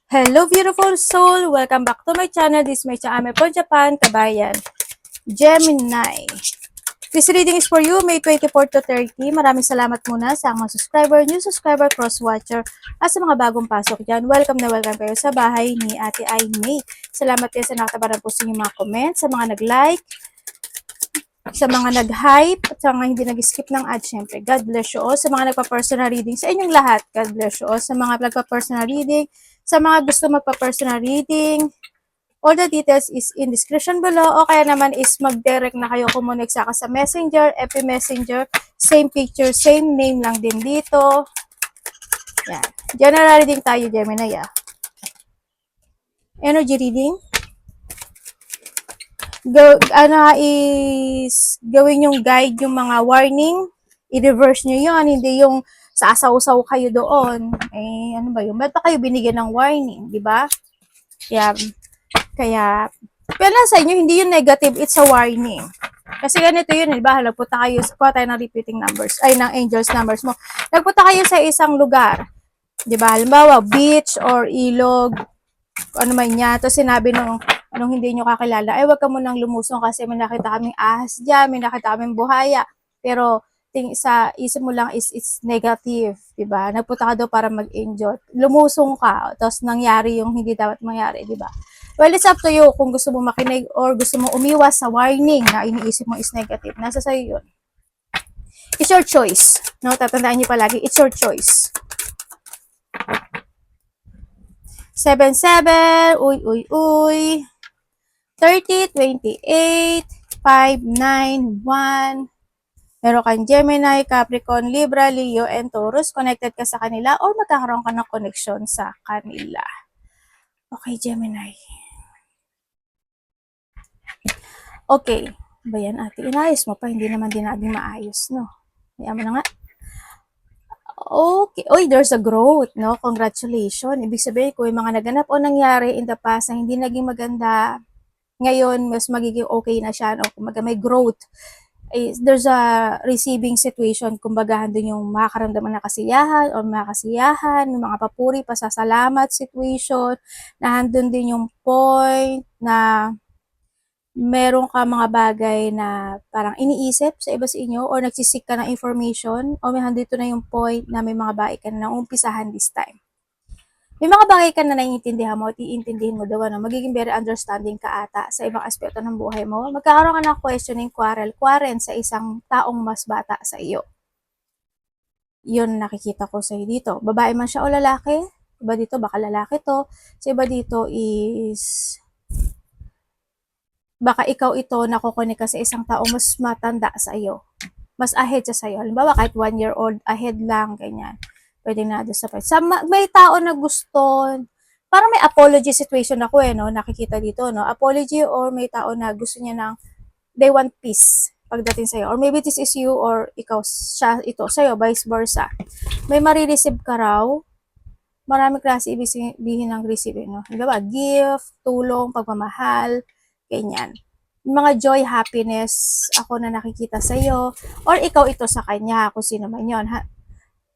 Hello beautiful soul! Welcome back to my channel. This is my channel from Japan, Kabayan. Gemini. This reading is for you, May 24 to 30. Maraming salamat muna sa mga subscriber, new subscriber, cross-watcher, at sa mga bagong pasok dyan. Welcome na welcome kayo sa bahay ni Ate Ay May. Salamat din sa nakatabarang po sa inyong mga comments, sa mga nag-like, sa mga nag-hype, at sa mga hindi nag-skip ng ad, syempre. God bless you all. Sa mga nagpa-personal reading, sa inyong lahat, God bless you all. Sa mga nagpa-personal reading, sa mga gusto magpa-personal reading, all the details is in description below, o kaya naman is mag-direct na kayo, kumonek sa sa Messenger, FB Messenger, same picture, same name lang din dito. Yan. General reading tayo, Gemini, Energy reading. Gawin yung guide, yung mga warning, i-reverse nyo yun, hindi yung sasaw-saw kayo doon. Ano ba yun? Ba't pa kayo binigyan ng warning, di ba? Kaya, pero sa inyo, hindi yung negative, it's a warning. Kasi ganito yun, di ba? Nagpunta kayo, kuha tayo ng repeating numbers, ng angels numbers mo. Nagpunta kayo sa isang lugar, di ba? Halimbawa, beach or ilog, ano man yan. Tapos sinabi nung hindi nyo kakilala, ay wag ka munang lumusong kasi may nakita kaming ahas dyan, may nakita kaming buhaya. Pero sa isip mo lang is it's negative, di ba? Nagpunta ka daw para mag-enjoy. Lumusong ka, tapos nangyari yung hindi dapat mangyari, di ba? Well, it's up to you kung gusto mo makinig or gusto mo umiwas sa warning na iniisip mo is negative. Nasa sa'yo yun. It's your choice. No? Tatandaan niyo palagi, it's your choice. 7-7, uy. 30, 28, 5, 9, 1. Meron kang Gemini, Capricorn, Libra, Leo, and Taurus. Connected ka sa kanila or magkakaroon ka ng connection sa kanila. Okay, Gemini. Okay. Ba yan, ate? Inayos mo pa. Hindi naman din natin maayos, no? Hayaan mo na nga. Okay. Oy, there's a growth, no? Congratulations. Ibig sabihin, kung yung mga naganap o nangyari in the past na hindi naging maganda, ngayon, mas magiging okay na siya, no? Kumbaga, may growth. There's a receiving situation, kumbaga, doon yung makakaramdaman na kasiyahan o makakasiyahan, yung mga papuri, pasasalamat situation, na handun din yung point na meron ka mga bagay na parang iniisip sa iba sa inyo or nagsisik ka ng information o may handito na yung point na may mga bagay ka na umpisahan this time. May mga bagay ka na naiintindihan mo at iintindihin mo daw, magiging very understanding ka ata sa ibang aspeto ng buhay mo. Magkakaroon ka ng questioning, quarrel sa isang taong mas bata sa iyo. Yun nakikita ko sa iyo dito. Babae man siya o lalaki, iba dito, baka lalaki to. Sa iba dito is baka ikaw ito nakukunik ka sa isang tao mas matanda sa iyo. Mas ahead siya sa iyo. Halimbawa, kahit 1 year old ahead lang, ganyan. Pwede na doon sa point. May tao na gusto, parang may apology situation ako no? Nakikita dito, no? Apology or may tao na gusto niya ng, they want peace pagdating sa'yo. Or maybe this is you or ikaw, siya, ito, sa'yo, vice versa. May marireceive ka raw, marami klase ibig sabihin ng receive, no? Diba? Gift, tulong, pagmamahal, ganyan. Mga joy, happiness, ako na nakikita sa iyo, or ikaw ito sa kanya, kung sino man yon.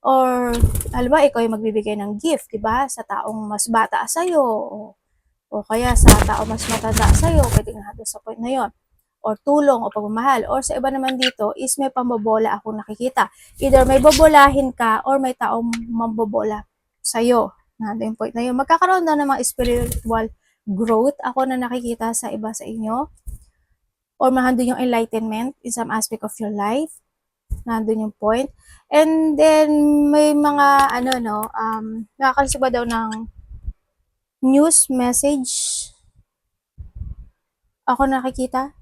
Or, alam ba, ikaw yung magbibigay ng gift, diba? Sa taong mas bata sa iyo, o kaya sa taong mas matanda sa iyo, pwede nga sa point na yon. Or tulong o pagmamahal. Or sa iba naman dito is may pambobola akong nakikita. Either may bobolahin ka or may taong mambobola sa'yo. Nandun yung point na yun. Magkakaroon na ng mga spiritual growth. Ako na nakikita sa iba sa inyo. Or mahandun yung enlightenment in some aspect of your life. Nandun yung point. And then, may mga, nakakarisip ba daw ng news message? Ako nakikita.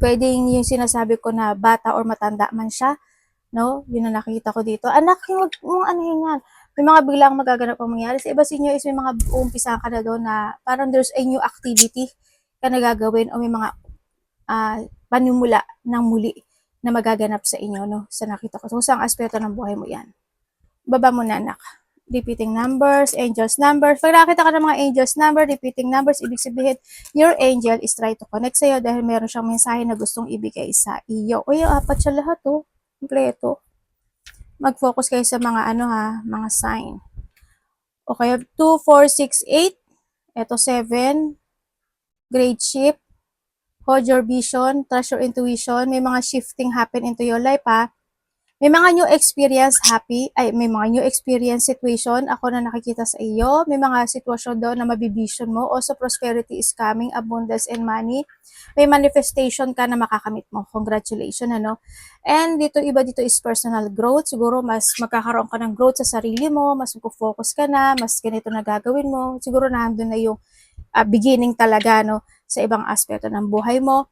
Pwedeng yung sinasabi ko na bata or matanda man siya, no? Yun ang nakikita ko dito. Anak, huwag mong ano yan. May mga biglang magaganap ang mangyari. Sa iba sa inyo is may mga umpisa ka na doon na parang there's a new activity ka na gagawin o may mga panimula ng muli na magaganap sa inyo, no? Sa nakita ko. So, sa aspeto ng buhay mo yan. Baba mo na, anak. Repeating numbers, angels numbers. Pag nakita ka ng mga angels number, repeating numbers, ibig sabihin, your angel is trying to connect sa'yo dahil meron siyang mensahe na gustong ibigay sa iyo. O yung apat siya lahat, kompleto. Mag-focus kayo sa mga mga sign. Okay, 2, 4, 6, 8. Ito 7. Great ship. Hold your vision. Trust your intuition. May mga shifting happen into your life, ha. May mga new experience may mga new experience situation ako na nakikita sa iyo. May mga sitwasyon doon na mabivision mo. Also, prosperity is coming, abundance and money. May manifestation ka na makakamit mo. Congratulations, ano? And iba dito is personal growth. Siguro mas magkakaroon ka ng growth sa sarili mo, mas focus ka na, mas ganito na gagawin mo. Siguro nandun na yung beginning talaga, no, sa ibang aspeto ng buhay mo.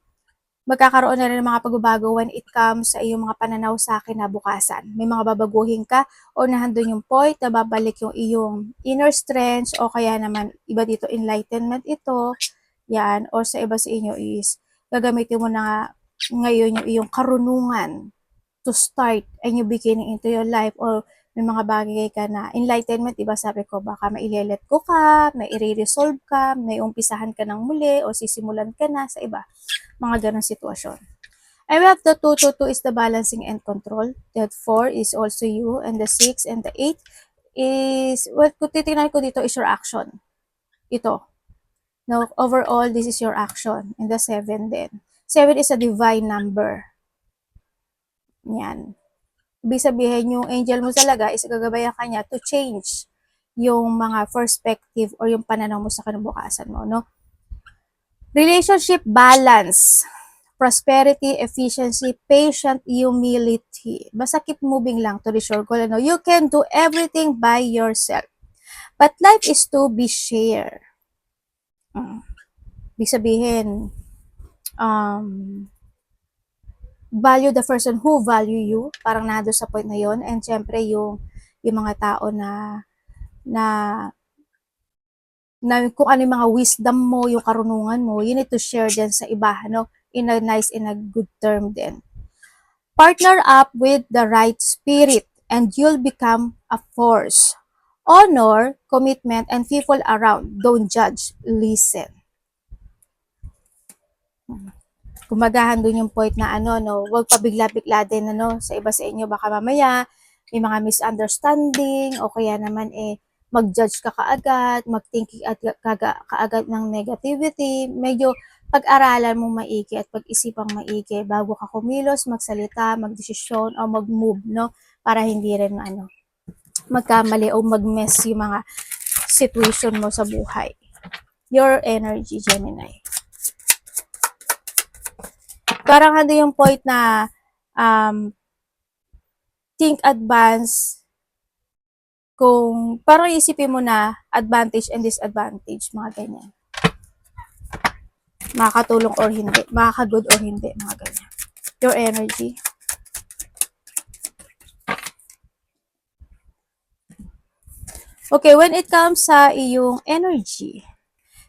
Magkakaroon na rin ng mga pagbabago when it comes sa iyong mga pananaw sa kinabukasan. May mga babaguhin ka o nandun yung point na babalik yung iyong inner strength o kaya naman iba dito enlightenment ito. Yan. Or sa iba sa inyo is gagamitin mo na ngayon yung iyong karunungan to start a new beginning into your life or may mga bagay ka na enlightenment, diba sabi ko, baka mailelet ko ka, may i-resolve ka, may umpisahan ka ng muli o sisimulan ka na sa iba. Mga ganong sitwasyon. I have the 2, 2, 2 is the balancing and control. That 4 is also you and the 6 and the 8 is, what kung titingnan ko dito is your action. Ito. No, overall, this is your action. And the 7 din. 7 is a divine number. Yan. Ibig sabihin, yung angel mo talaga is gagabayan ka niya to change yung mga perspective or yung pananaw mo sa kinabukasan mo, no? Relationship balance, prosperity, efficiency, patient, humility. Basta keep moving lang to reach your goal. No? You can do everything by yourself. But life is to be shared. Ibig sabihin, value the person who value you. Parang nado sa point na yon. And syempre, yung mga tao na kung ano yung mga wisdom mo, yung karunungan mo, you need to share din sa iba, no? In a nice, in a good term din. Partner up with the right spirit and you'll become a force. Honor, commitment, and people around. Don't judge, listen. Kumagahan dun yung point na no, huwag pa bigla-bigla din, sa iba sa inyo, baka mamaya may mga misunderstanding o kaya naman mag-judge ka kaagad, mag-think kaagad ng negativity. Medyo pag-aralan mong maigi at pag-isipang maigi bago ka kumilos, magsalita, magdesisyon o mag-move, no? Para hindi rin magkamali o mag-mess yung mga situation mo sa buhay. Your energy, Gemini. Parang yung point na think advance, kung parang isipin mo na advantage and disadvantage, mga ganyan. Makakatulong or hindi, makakagood or hindi, mga ganyan. Your energy. Okay, when it comes sa iyong energy,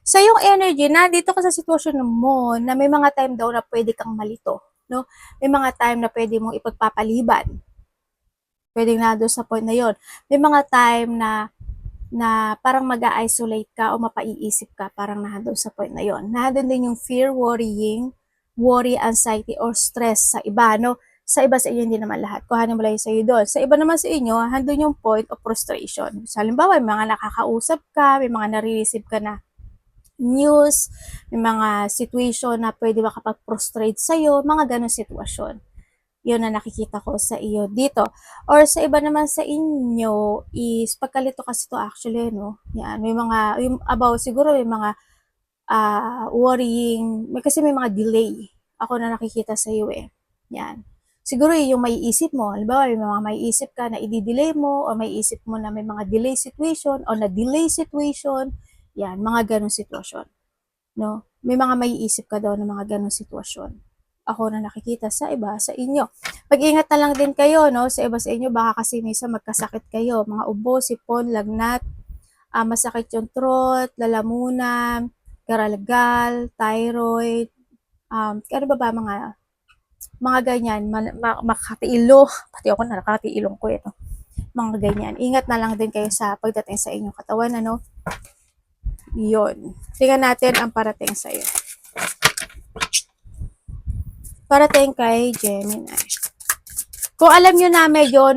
sa iyong energy, nandito ka sa sitwasyon mo na may mga time daw na pwede kang malito, no? May mga time na pwede mong ipagpapaliban. Pwede na doon sa point na yon. May mga time na parang mag-isolate ka o mapaiisip ka, parang nandun sa point na yon. Nandun din yung fear, worrying, worry, anxiety, or stress sa iba, no? Sa iba sa inyo, hindi naman lahat. Kuhanin mo lang yung sa iyo doon. Sa iba naman sa inyo, handun yung point of frustration. So, halimbawa, may mga nakakausap ka, may mga nare-receive ka na news, may mga situation na pwede makapag-frustrate sa'yo, mga ganong sitwasyon. Yun na nakikita ko sa iyo dito. Or sa iba naman sa inyo is pagkalito kasi to actually, no? Yan, may mga, yung about siguro may mga worrying, kasi may mga delay ako na nakikita sa iyo Yan. Siguro yung maiisip mo, halimbawa may mga maiisip ka na i-delay mo o maiisip mo na may mga delay situation o na delay situation. Yan, mga ganong sitwasyon. No? May mga maiisip ka daw ng mga ganong sitwasyon. Ako na nakikita sa iba, sa inyo. Pag-ingat na lang din kayo, no? Sa iba sa inyo, baka kasi minsan magkasakit kayo. Mga ubo, sipon, lagnat, masakit yung throat, lalamunan, garalgal, thyroid, ano ba mga ganyan, makatiilo, pati ako na nakatiilong ko ito. Mga ganyan. Ingat na lang din kayo sa pagdating sa inyong katawan, ano? Yun. Tingnan natin ang parating sa iyo. Parating kay Gemini. Kung alam nyo na medyo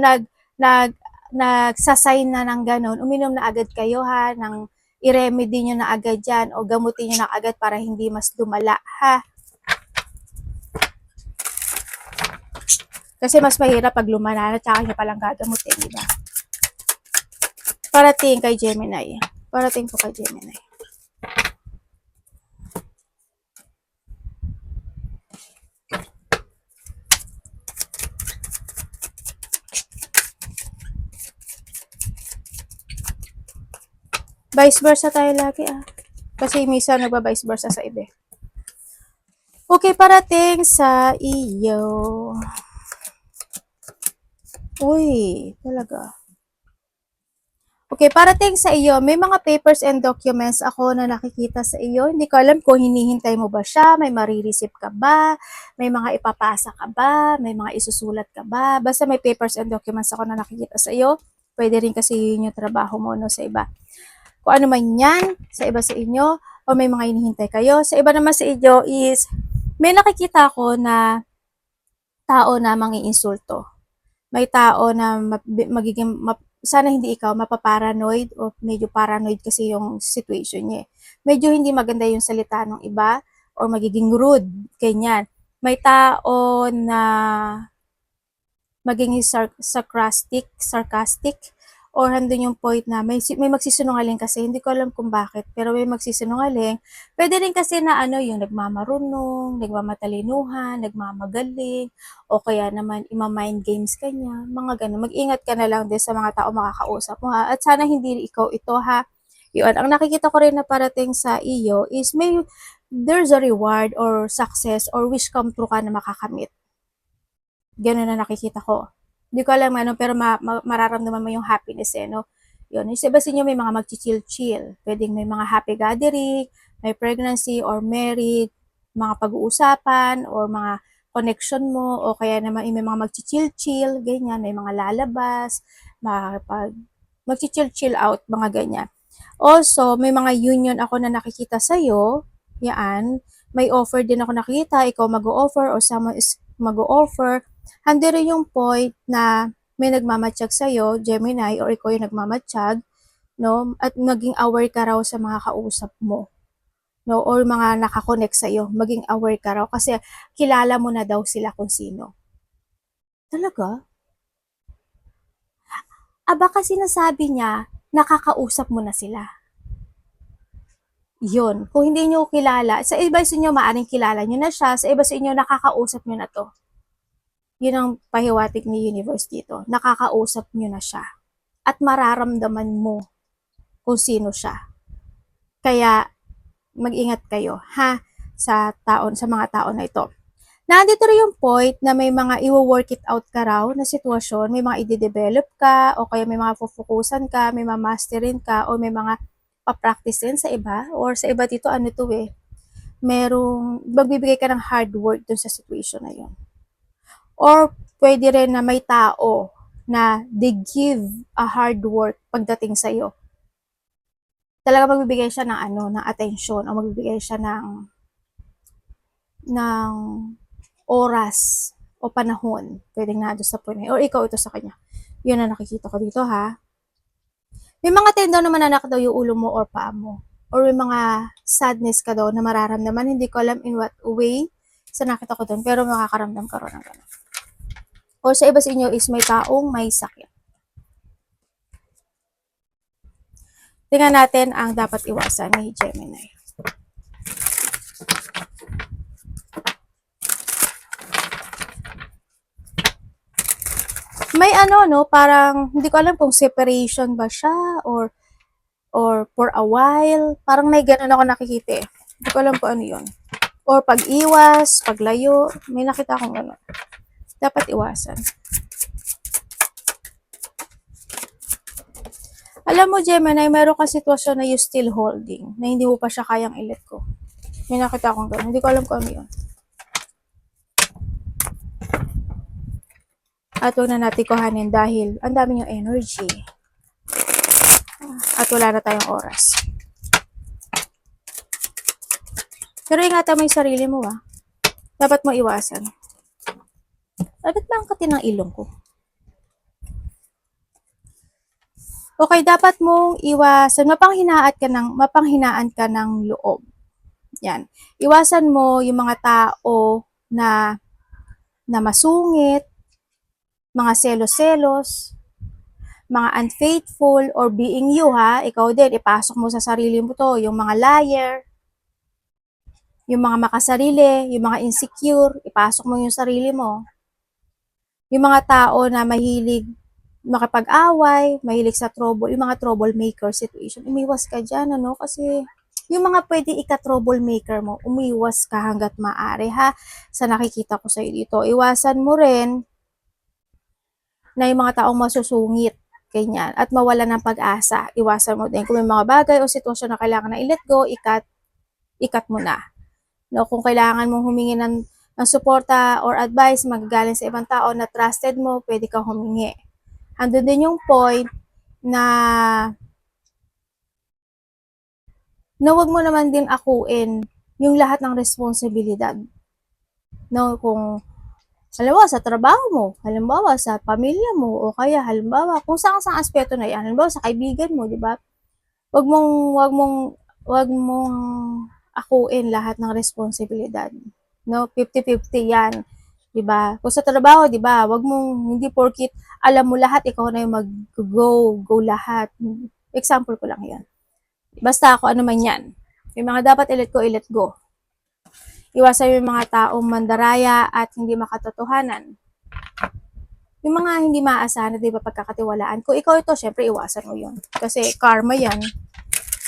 nagsasign na ng ganun, uminom na agad kayo ha, ng i-remedy nyo na agad yan o gamutin nyo na agad para hindi mas lumala ha. Kasi mas mahirap pag lumala na tsaka nyo palang gagamutin, di ba? Parating kay Gemini. Parating po kay Gemini. Vice versa tayo lagi Kasi minsan nagba-vice versa sa iba. Okay, parating sa iyo. Uy, talaga. Okay, parating sa iyo, may mga papers and documents ako na nakikita sa iyo. Hindi ko alam kung hinihintay mo ba siya, may marireceive ka ba, may mga ipapasa ka ba, may mga isusulat ka ba. Basta may papers and documents ako na nakikita sa iyo. Pwede rin kasi yun yung trabaho mo no, sa iba. Kung ano man yan, sa iba sa inyo, o may mga hinihintay kayo. Sa iba naman sa inyo is, may nakikita ako na tao na mangiinsulto. May tao na magiging, sana hindi ikaw, mapaparanoid o medyo paranoid kasi yung situation niya. Medyo hindi maganda yung salita ng iba or magiging rude, ganyan. May tao na maging sarcastic, or handun yung point na may magsisinungaling kasi, hindi ko alam kung bakit, pero may magsisinungaling. Pwede rin kasi na yung nagmamarunong, nagmamatalinuhan, nagmamagaling, o kaya naman ima-mind games kanya, mga ganun. Mag-ingat ka na lang din sa mga tao makakausap mo ha, at sana hindi ikaw ito ha. Yun, ang nakikita ko rin na parating sa iyo is there's a reward or success or wish come true ka na makakamit. Ganun na nakikita ko. Hindi ko alam pero mararamdaman mo yung happiness no. Yun, yung iba sa inyo may mga mag-chill-chill. Pwedeng may mga happy gathering, may pregnancy or married, mga pag-uusapan or mga connection mo, o kaya naman may mga mag-chill-chill, ganyan, may mga lalabas, mag-chill-chill out, mga ganyan. Also, may mga union ako na nakikita sa'yo, yan, may offer din ako nakita, ikaw mag-o-offer or someone is mag-o-offer. Handi rin yung point na may nagmamatsyag sa'yo, Gemini, or ikaw yung nagmamatsyag, no? At maging aware ka raw sa mga kausap mo, no? Or mga nakakonect sa'yo, maging aware ka raw kasi kilala mo na daw sila kung sino. Talaga? Baka sinasabi niya, nakakausap mo na sila. Yun. Kung hindi nyo kilala, sa iba sa inyo maaring kilala nyo na siya, sa iba sa inyo nakakausap nyo na to. Yun ang pahiwatig ni universe dito. Nakakausap nyo na siya. At mararamdaman mo kung sino siya. Kaya, mag-ingat kayo, ha? Sa mga tao na ito. Nandito rin yung point na may mga i-work it out ka raw na sitwasyon, may mga i-develop ka, o kaya may mga fufukusan ka, may mga masterin ka, o may mga pa-practice din sa iba, or sa iba dito, magbibigay ka ng hard work dun sa situation na yun. Or, pwede rin na may tao na they give a hard work pagdating sa iyo. Talaga magbibigay siya ng attention, o magbibigay siya ng oras o panahon. Pwedeng na doon sa point na, or ikaw ito sa kanya. Yun ang nakikita ko dito ha. May mga tendo na mananak daw yung ulo mo or paa mo. Or may mga sadness ka daw na mararamdaman. Hindi ko alam in what way sa nakita ko doon. Pero makakaramdam ka rin ng gano'n. Or sa iba sa inyo is may taong may sakit. Tingnan natin ang dapat iwasan ni Gemini. May parang hindi ko alam kung separation ba siya or for a while. Parang may ganun ako nakikita eh. Hindi ko alam kung ano yun. Or pag-iwas, paglayo. May nakita akong gano'n. Dapat iwasan. Alam mo, Gemini, meron ka sitwasyon na you still holding, na hindi mo pa siya kayang i-let go. May nakita akong gano'n. Hindi ko alam kung ano yun. At huwag na natin kuhanin dahil ang dami yung energy. At wala na tayong oras. Pero ingatan mo yung sarili mo Dapat mo iwasan. Bakit ba ang katin ng ilong ko? Okay, dapat mong iwasan, mapanghinaan ka ng loob. Yan. Iwasan mo yung mga tao na masungit, mga selos-selos, mga unfaithful, or being you ha, ikaw din, ipasok mo sa sarili mo to, yung mga liar, yung mga makasarili, yung mga insecure, ipasok mo yung sarili mo. Yung mga tao na mahilig makipag-away, mahilig sa trouble, yung mga troublemaker situation, umiwas ka dyan, ano, kasi yung mga pwede ika-troublemaker mo, umiwas ka hanggat maaari, ha, sa nakikita ko sa'yo dito. Iwasan mo rin na yung mga taong masusungit, ganyan, at mawala ng pag-asa. Iwasan mo din kung may mga bagay o sitwasyon na kailangan na i-let go, ikat mo na. No, kung kailangan mong humingi ng suporta or advice magagaling sa ibang tao na trusted mo, pwede kang humingi. Andun din yung point na wag mo naman din akuin yung lahat ng responsibilidad. No, kung halimbawa sa trabaho mo, halimbawa sa pamilya mo, o kaya halimbawa kung saan aspeto na yan, halimbawa sa kaibigan mo, di ba? Wag mong akuin lahat ng responsibilidad. No, 50-50 yan. 'Di ba? Kung sa trabaho, 'di ba? Wag mong hindi porkit alam mo lahat, ikaw na yung go lahat. Example ko lang 'yan. Basta ako ano man 'yan. Yung mga dapat i-let go. Iwasan yung mga taong mandaraya at hindi makatotohanan. Yung mga hindi maaasahan, di ba, pagkakatiwalaan. Kung ikaw ito, syempre iwasan mo 'yun. Kasi karma 'yan.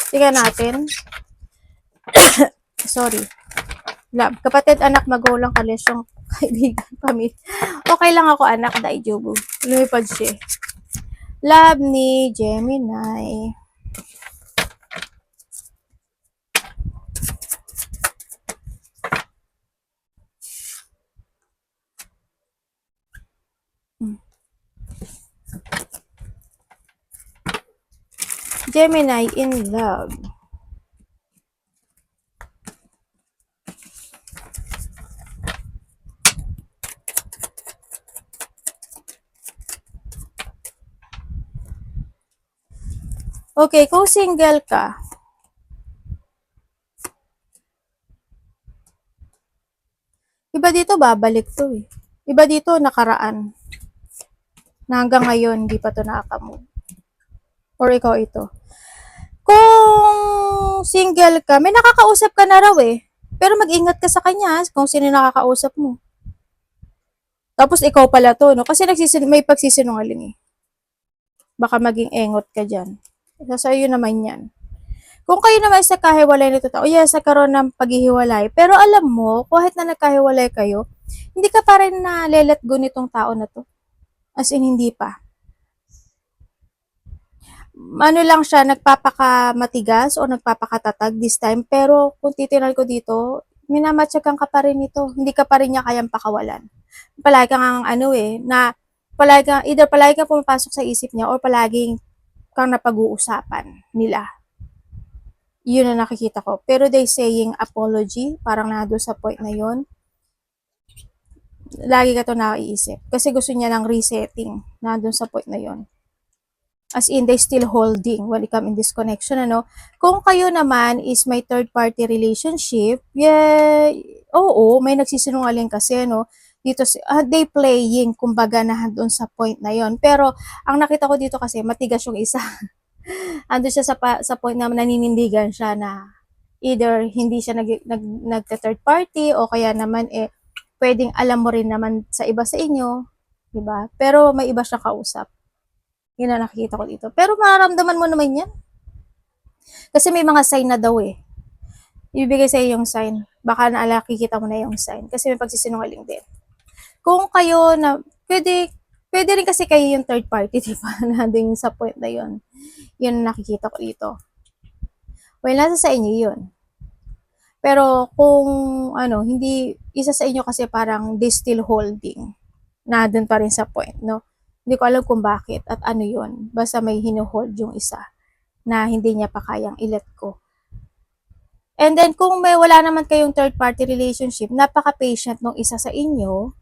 Tingnan natin. Sorry. Love, kapatid, anak, magulang, kalesyong, kaibigan, pamilya. Okay lang ako, anak, daijobu. Lumipad siya. Love ni Gemini. Gemini in love. Okay, kung single ka, iba dito babalik to eh. Iba dito nakaraan. Na hanggang ngayon, hindi pa to nakaka-move. Or ikaw ito. Kung single ka, may nakakausap ka na raw eh. Pero mag-ingat ka sa kanya kung sino nakakausap mo. Tapos ikaw pala to, no? Kasi may pagsisinungaling eh. Baka maging engot ka dyan. Sa iyo naman yan. Kung kayo naman sa kahiwalay nito tao, yes, nagkaroon ng paghihiwalay. Pero alam mo, kahit na nagkahiwalay kayo, hindi ka pa rin na let go nitong tao na to. As in, hindi pa. Ano lang siya, nagpapakamatigas o nagpapakatatag this time. Pero kung titinan ko dito, minamatsagan ka pa rin ito. Hindi ka pa rin niya kayang pakawalan. Palagi kang either palagi kang pumapasok sa isip niya or palaging kang napag-uusapan nila. Yun ang nakikita ko. Pero they saying apology, parang nado sa point na yun. Lagi ka to naiisip. Kasi gusto niya ng resetting. Nandun sa point na yun. As in, they still holding when it come in this connection, ano. Kung kayo naman is may third party relationship, yeah, oo, may nagsisinungaling kasi, no. Dito, they playing, kumbaga, na doon sa point na yon. Pero, ang nakita ko dito kasi, matigas yung isa. Ando siya sa point na naninindigan siya na either hindi siya nagka-third party o kaya naman pwedeng alam mo rin naman sa iba sa inyo, 'di ba? Pero may iba siyang kausap. Yun ang nakikita ko dito. Pero mararamdaman mo naman 'yan. Kasi may mga sign na daw eh. Ibibigay sa iyo yung sign. Baka nakikita mo na yung sign kasi may pagsisinungaling din. Kung kayo na pwede rin kasi kayo yung third party, 'di ba? Nandun sa point na 'yon. Yun ang nakikita ko dito. Well, nasa sa inyo 'yun. Pero kung hindi isa sa inyo kasi parang they still holding. Na dun pa rin sa point, no? Hindi ko alam kung bakit at ano 'yun. Basta may hino-hold yung isa na hindi niya pa kayang i-let go. And then kung wala naman kayong third party relationship, napaka-patient nung isa sa inyo,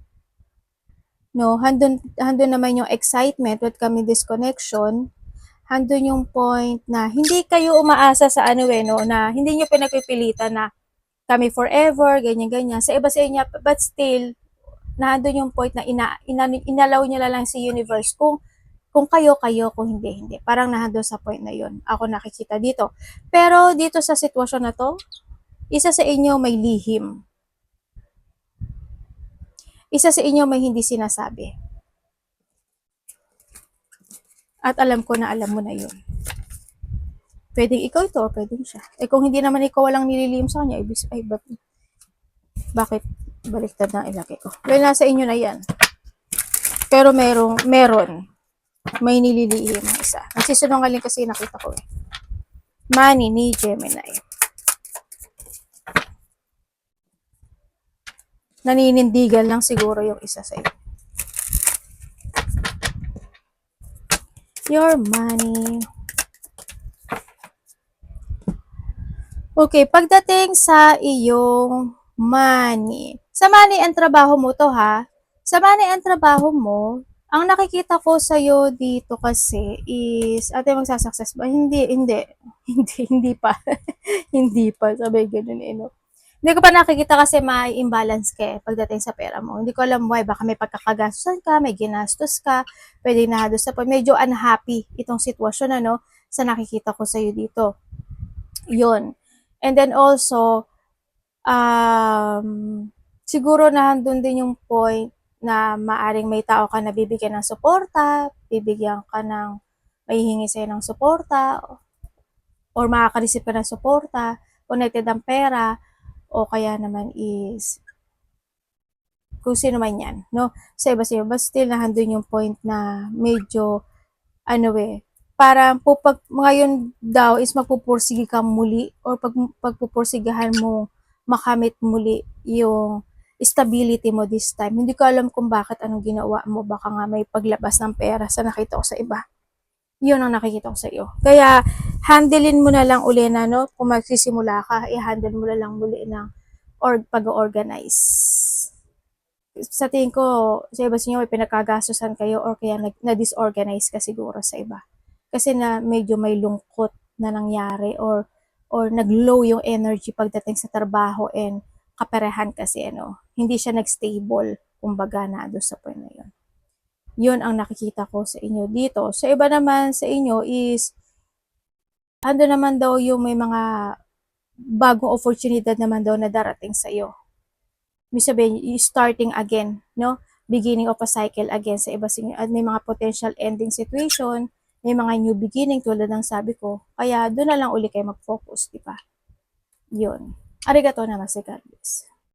no? Handun naman yung excitement with kami disconnection. Handun yung point na hindi kayo umaasa sa ano no, na hindi nyo pinagpipilitan na kami forever, ganyan-ganyan. Sa iba sa inyo, but still, nandun yung point na inalaw nyo lang si universe kung kayo, kung hindi. Parang nandun sa point na yun. Ako nakikita dito. Pero dito sa sitwasyon na to, isa sa inyo may lihim. Isa sa inyo may hindi sinasabi. At alam ko na alam mo na yun. Pwedeng ikaw ito or pwedeng siya. Eh kung hindi naman ikaw walang nililihim sa kanya, bakit baliktad na ilagay ko? Well, nasa inyo na yan. Pero meron. May nililihim na isa. Nagsisinungaling kasi nakita ko eh. Money ni Gemini. Naninindigan lang siguro yung isa sa inyo. Your money. Okay, pagdating sa iyong money. Sa money ang trabaho mo to ha. Sa money ang trabaho mo, ang nakikita ko sa iyo dito kasi is ate magsasucess ba? Hindi pa. Hindi pa, sabay ganun eh no. Hindi ko pa nakikita kasi may imbalance ka eh, pagdating sa pera mo. Hindi ko alam why, baka may pagkakagastusan ka, may ginastos ka, pwede na doon sa medyo unhappy itong sitwasyon ano, sa nakikita ko sa iyo dito. Yun. And then also, siguro nandun din yung point na maaring may tao ka na bibigyan ng suporta, bibigyan ka ng, may hihingi sa'yo ng suporta, or makaka-receive ka ng suporta, connected ang pera, o kaya naman is, kung sino man yan, no? Sa iba sa'yo, but still nandun yung point na medyo, parang pag ngayon daw is magpupursige ka muli or pagpupursigahan mo makamit muli yung stability mo this time. Hindi ko alam kung bakit anong ginawa mo. Baka nga may paglabas ng pera sa nakita ko sa iba. Yun ang nakikita ko sa iyo. Kaya, handlein mo na lang uli na, no? Kung magsisimula ka, i-handle mo na lang muli ng pag-organize. Sa tingin ko, sa iba sa inyo may pinagkagastusan kayo or kaya na-disorganize ka siguro sa iba. Kasi na medyo may lungkot na nangyari or nag-low yung energy pagdating sa trabaho and kaparehan kasi hindi siya nag-stable, kumbaga na doon sa point na yun. Yun ang nakikita ko sa inyo dito. Sa iba naman sa inyo is ando naman daw yung may mga bagong oportunidad naman daw na darating sa iyo. Sabihin, starting again, no? Beginning of a cycle again sa iba sa inyo. At may mga potential ending situation, may mga new beginning tulad ng sabi ko. Kaya doon na lang uli kayo mag-focus, di ba? Yun. Arigato namaste, God bless.